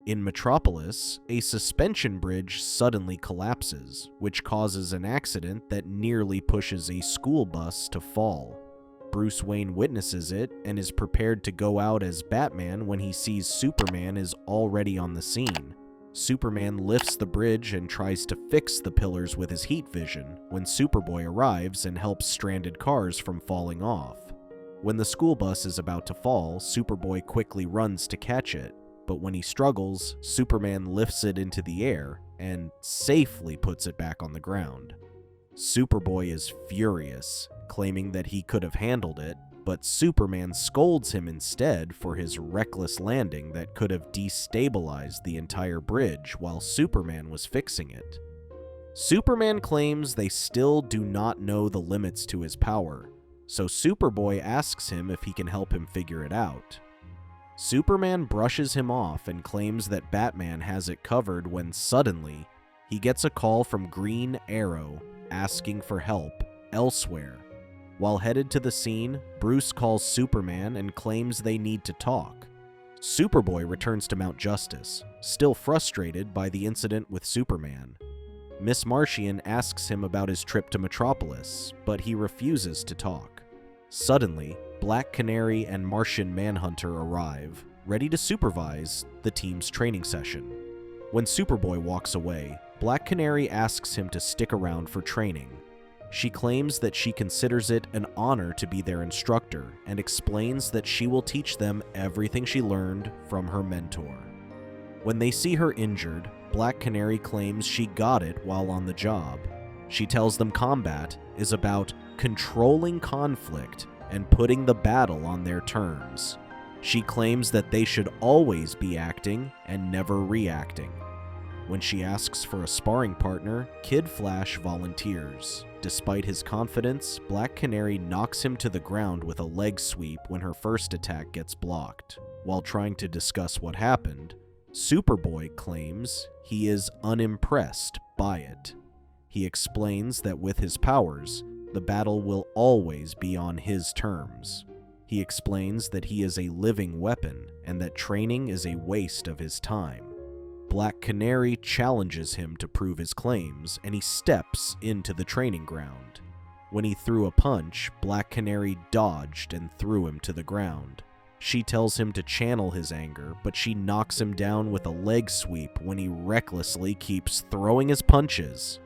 In Metropolis, a suspension bridge suddenly collapses, which causes an accident that nearly pushes a school bus to fall. Bruce Wayne witnesses it and is prepared to go out as Batman when he sees Superman is already on the scene. Superman lifts the bridge and tries to fix the pillars with his heat vision when Superboy arrives and helps stranded cars from falling off. When the school bus is about to fall, Superboy quickly runs to catch it, but when he struggles, Superman lifts it into the air and safely puts it back on the ground. Superboy is furious, claiming that he could have handled it, but Superman scolds him instead for his reckless landing that could have destabilized the entire bridge while Superman was fixing it. Superman claims they still do not know the limits to his power, so Superboy asks him if he can help him figure it out. Superman brushes him off and claims that Batman has it covered when suddenly, he gets a call from Green Arrow asking for help elsewhere. While headed to the scene, Bruce calls Superman and claims they need to talk. Superboy returns to Mount Justice, still frustrated by the incident with Superman. Miss Martian asks him about his trip to Metropolis, but he refuses to talk. Suddenly, Black Canary and Martian Manhunter arrive, ready to supervise the team's training session. When Superboy walks away, Black Canary asks him to stick around for training. She claims that she considers it an honor to be their instructor and explains that she will teach them everything she learned from her mentor. When they see her injured, Black Canary claims she got it while on the job. She tells them combat is about controlling conflict and putting the battle on their terms. She claims that they should always be acting and never reacting. When she asks for a sparring partner, Kid Flash volunteers. Despite his confidence, Black Canary knocks him to the ground with a leg sweep when her first attack gets blocked. While trying to discuss what happened, Superboy claims he is unimpressed by it. He explains that with his powers, the battle will always be on his terms. He explains that he is a living weapon and that training is a waste of his time. Black Canary challenges him to prove his claims, and he steps into the training ground. When he threw a punch, Black Canary dodged and threw him to the ground. She tells him to channel his anger, but she knocks him down with a leg sweep when he recklessly keeps throwing his punches.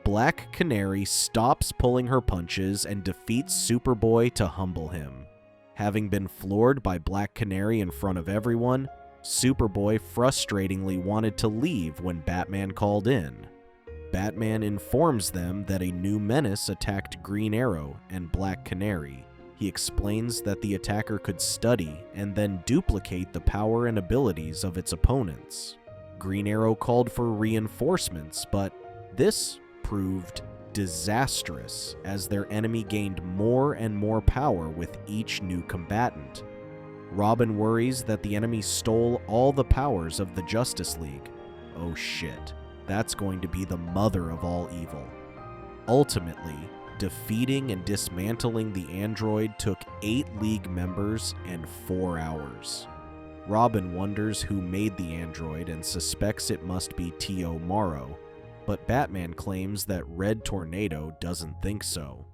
Black Canary stops pulling her punches and defeats Superboy to humble him. Having been floored by Black Canary in front of everyone, Superboy frustratingly wanted to leave when Batman called in. Batman informs them that a new menace attacked Green Arrow and Black Canary. He explains that the attacker could study and then duplicate the power and abilities of its opponents. Green Arrow called for reinforcements, but this proved disastrous as their enemy gained more and more power with each new combatant. Robin worries that the enemy stole all the powers of the Justice League. Oh shit, that's going to be the mother of all evil. Ultimately, defeating and dismantling the android took 8 League members and 4 hours. Robin wonders who made the android and suspects it must be T.O. Morrow, but Batman claims that Red Tornado doesn't think so.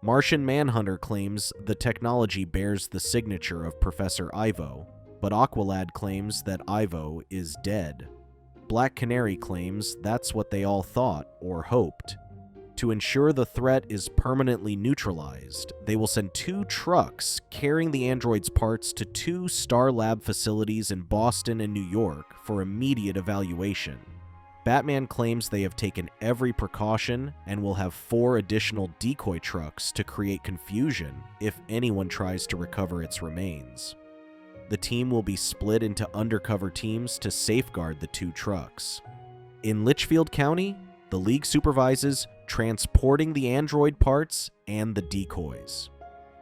Martian Manhunter claims the technology bears the signature of Professor Ivo, but Aqualad claims that Ivo is dead. Black Canary claims that's what they all thought or hoped. To ensure the threat is permanently neutralized, they will send 2 trucks carrying the android's parts to 2 Star Lab facilities in Boston and New York for immediate evaluation. Batman claims they have taken every precaution and will have 4 additional decoy trucks to create confusion if anyone tries to recover its remains. The team will be split into undercover teams to safeguard the 2 trucks. In Litchfield County, the League supervises transporting the android parts and the decoys.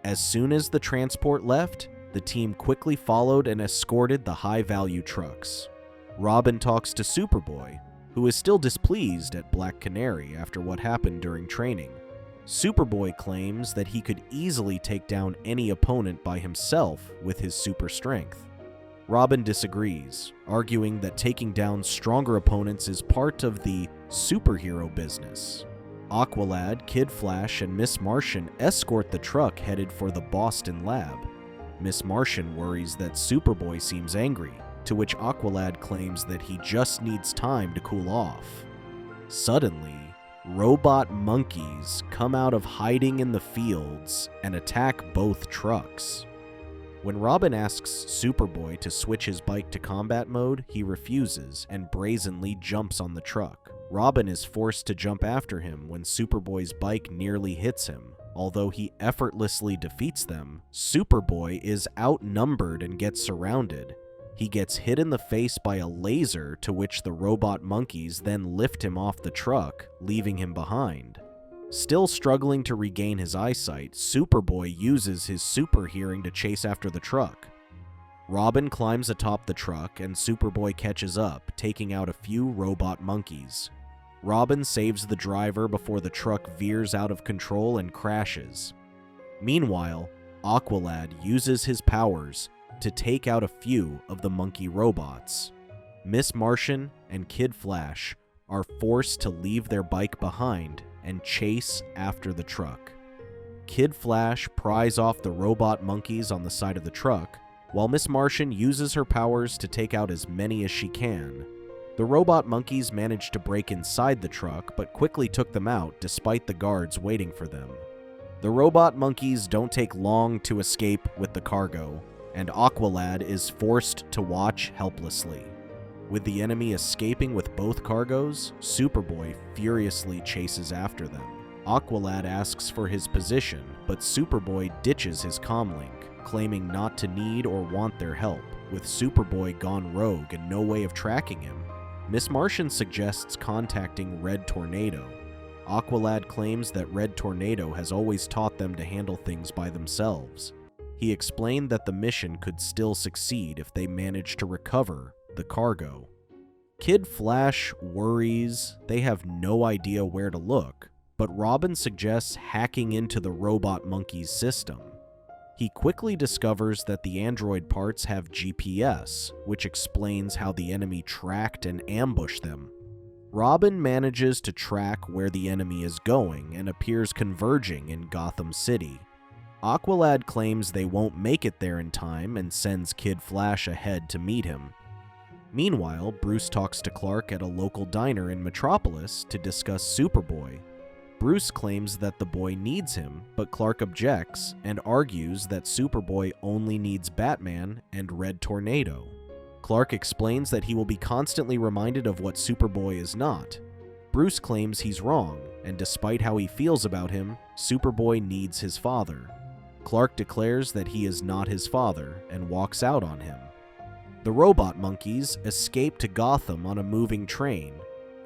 As soon as the transport left, the team quickly followed and escorted the high-value trucks. Robin talks to Superboy, who is still displeased at Black Canary after what happened during training. Superboy claims that he could easily take down any opponent by himself with his super strength. Robin disagrees, arguing that taking down stronger opponents is part of the superhero business. Aqualad, Kid Flash, and Miss Martian escort the truck headed for the Boston lab. Miss Martian worries that Superboy seems angry, to which Aqualad claims that he just needs time to cool off. Suddenly, robot monkeys come out of hiding in the fields and attack both trucks. When Robin asks Superboy to switch his bike to combat mode, he refuses and brazenly jumps on the truck. Robin is forced to jump after him when Superboy's bike nearly hits him. Although he effortlessly defeats them, Superboy is outnumbered and gets surrounded. He gets hit in the face by a laser, to which the robot monkeys then lift him off the truck, leaving him behind. Still struggling to regain his eyesight, Superboy uses his super hearing to chase after the truck. Robin climbs atop the truck and Superboy catches up, taking out a few robot monkeys. Robin saves the driver before the truck veers out of control and crashes. Meanwhile, Aqualad uses his powers to take out a few of the monkey robots. Miss Martian and Kid Flash are forced to leave their bike behind and chase after the truck. Kid Flash pries off the robot monkeys on the side of the truck, while Miss Martian uses her powers to take out as many as she can. The robot monkeys managed to break inside the truck, but quickly took them out despite the guards waiting for them. The robot monkeys don't take long to escape with the cargo, and Aqualad is forced to watch helplessly. With the enemy escaping with both cargoes, Superboy furiously chases after them. Aqualad asks for his position, but Superboy ditches his comlink, claiming not to need or want their help. With Superboy gone rogue and no way of tracking him, Miss Martian suggests contacting Red Tornado. Aqualad claims that Red Tornado has always taught them to handle things by themselves. He explained that the mission could still succeed if they managed to recover the cargo. Kid Flash worries they have no idea where to look, but Robin suggests hacking into the robot monkey's system. He quickly discovers that the android parts have GPS, which explains how the enemy tracked and ambushed them. Robin manages to track where the enemy is going and appears converging in Gotham City. Aqualad claims they won't make it there in time and sends Kid Flash ahead to meet him. Meanwhile, Bruce talks to Clark at a local diner in Metropolis to discuss Superboy. Bruce claims that the boy needs him, but Clark objects and argues that Superboy only needs Batman and Red Tornado. Clark explains that he will be constantly reminded of what Superboy is not. Bruce claims he's wrong, and despite how he feels about him, Superboy needs his father. Clark declares that he is not his father and walks out on him. The robot monkeys escape to Gotham on a moving train,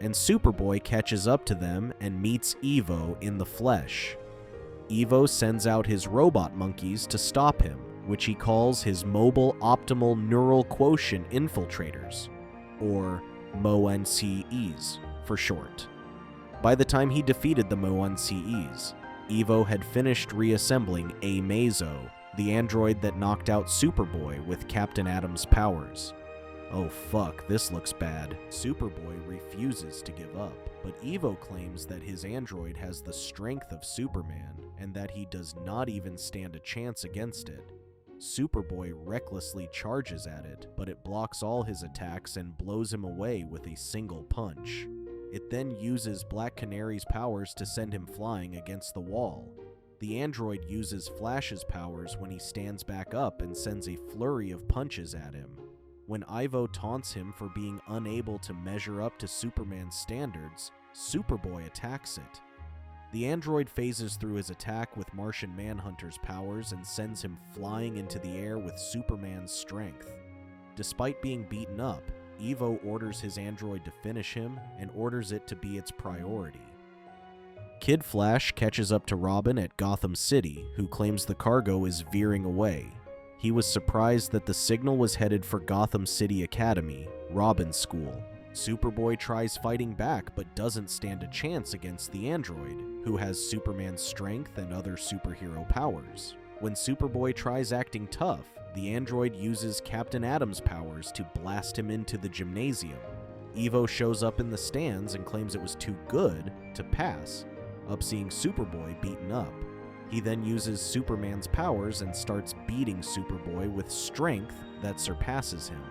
and Superboy catches up to them and meets Evo in the flesh. Evo sends out his robot monkeys to stop him, which he calls his Mobile Optimal Neural Quotient Infiltrators, or MONCEs for short. By the time he defeated the MONCEs, Evo had finished reassembling Amazo, the android that knocked out Superboy with Captain Atom's powers. Oh fuck, this looks bad. Superboy refuses to give up, but Evo claims that his android has the strength of Superman, and that he does not even stand a chance against it. Superboy recklessly charges at it, but it blocks all his attacks and blows him away with a single punch. It then uses Black Canary's powers to send him flying against the wall. The android uses Flash's powers when he stands back up and sends a flurry of punches at him. When Ivo taunts him for being unable to measure up to Superman's standards, Superboy attacks it. The android phases through his attack with Martian Manhunter's powers and sends him flying into the air with Superman's strength. Despite being beaten up, Evo orders his android to finish him and orders it to be its priority. Kid Flash catches up to Robin at Gotham City, who claims the cargo is veering away. He was surprised that the signal was headed for Gotham City Academy, Robin's school. Superboy tries fighting back but doesn't stand a chance against the android, who has Superman's strength and other superhero powers. When Superboy tries acting tough, the android uses Captain Atom's powers to blast him into the gymnasium. Evo shows up in the stands and claims it was too good to pass, seeing Superboy beaten up. He then uses Superman's powers and starts beating Superboy with strength that surpasses him.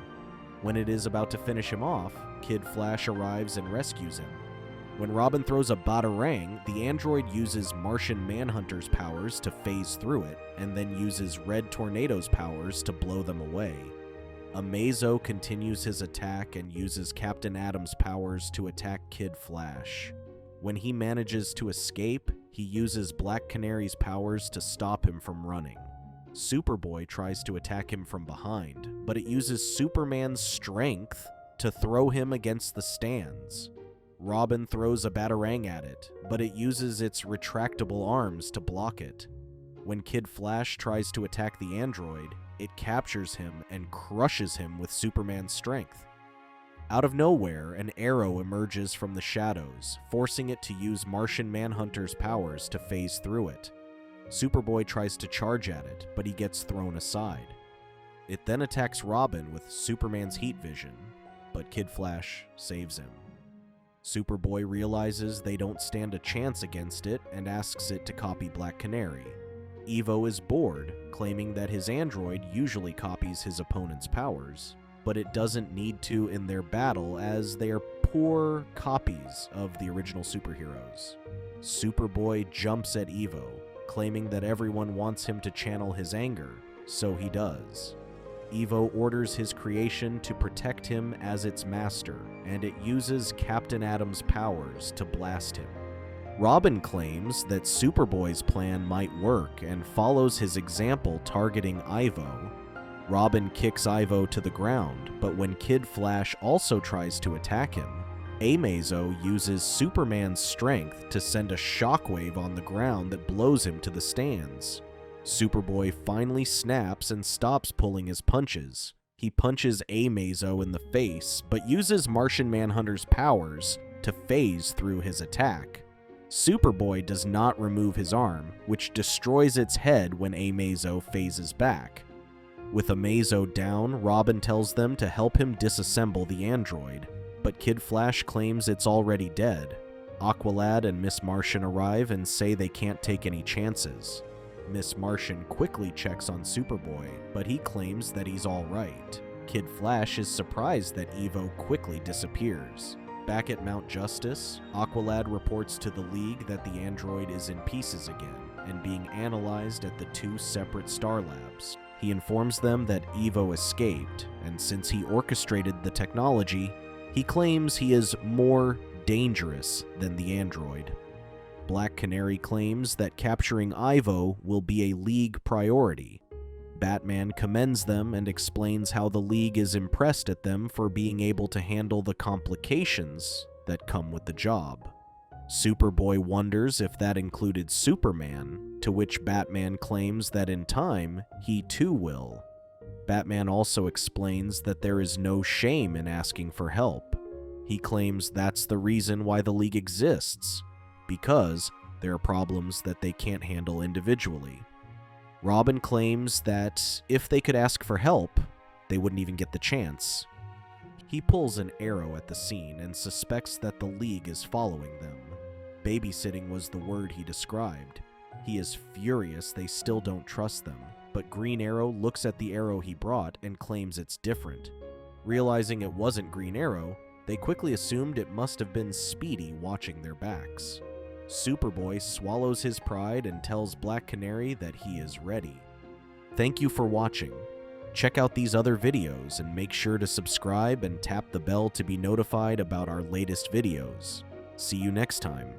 When it is about to finish him off, Kid Flash arrives and rescues him. When Robin throws a batarang, the android uses Martian Manhunter's powers to phase through it, and then uses Red Tornado's powers to blow them away. Amazo continues his attack and uses Captain Atom's powers to attack Kid Flash. When he manages to escape, he uses Black Canary's powers to stop him from running. Superboy tries to attack him from behind, but it uses Superman's strength to throw him against the stands. Robin throws a batarang at it, but it uses its retractable arms to block it. When Kid Flash tries to attack the android, it captures him and crushes him with Superman's strength. Out of nowhere, an arrow emerges from the shadows, forcing it to use Martian Manhunter's powers to phase through it. Superboy tries to charge at it, but he gets thrown aside. It then attacks Robin with Superman's heat vision, but Kid Flash saves him. Superboy realizes they don't stand a chance against it and asks it to copy Black Canary. Evo is bored, claiming that his android usually copies his opponent's powers, but it doesn't need to in their battle as they are poor copies of the original superheroes. Superboy jumps at Evo, claiming that everyone wants him to channel his anger, so he does. Evo orders his creation to protect him as its master, and it uses Captain Atom's powers to blast him. Robin claims that Superboy's plan might work and follows his example, targeting Ivo. Robin kicks Ivo to the ground, but when Kid Flash also tries to attack him, Amazo uses Superman's strength to send a shockwave on the ground that blows him to the stands. Superboy finally snaps and stops pulling his punches. He punches Amazo in the face, but uses Martian Manhunter's powers to phase through his attack. Superboy does not remove his arm, which destroys its head when Amazo phases back. With Amazo down, Robin tells them to help him disassemble the android, but Kid Flash claims it's already dead. Aqualad and Miss Martian arrive and say they can't take any chances. Miss Martian quickly checks on Superboy, but he claims that he's alright. Kid Flash is surprised that Evo quickly disappears. Back at Mount Justice, Aqualad reports to the League that the android is in pieces again and being analyzed at the two separate star labs. He informs them that Evo escaped, and since he orchestrated the technology, he claims he is more dangerous than the android. Black Canary claims that capturing Ivo will be a League priority. Batman commends them and explains how the League is impressed at them for being able to handle the complications that come with the job. Superboy wonders if that included Superman, to which Batman claims that in time, he too will. Batman also explains that there is no shame in asking for help. He claims that's the reason why the League exists, because there are problems that they can't handle individually. Robin claims that if they could ask for help, they wouldn't even get the chance. He pulls an arrow at the scene and suspects that the League is following them. Babysitting was the word he described. He is furious they still don't trust them, but Green Arrow looks at the arrow he brought and claims it's different. Realizing it wasn't Green Arrow, they quickly assumed it must have been Speedy watching their backs. Superboy swallows his pride and tells Black Canary that he is ready. Thank you for watching. Check out these other videos and make sure to subscribe and tap the bell to be notified about our latest videos. See you next time.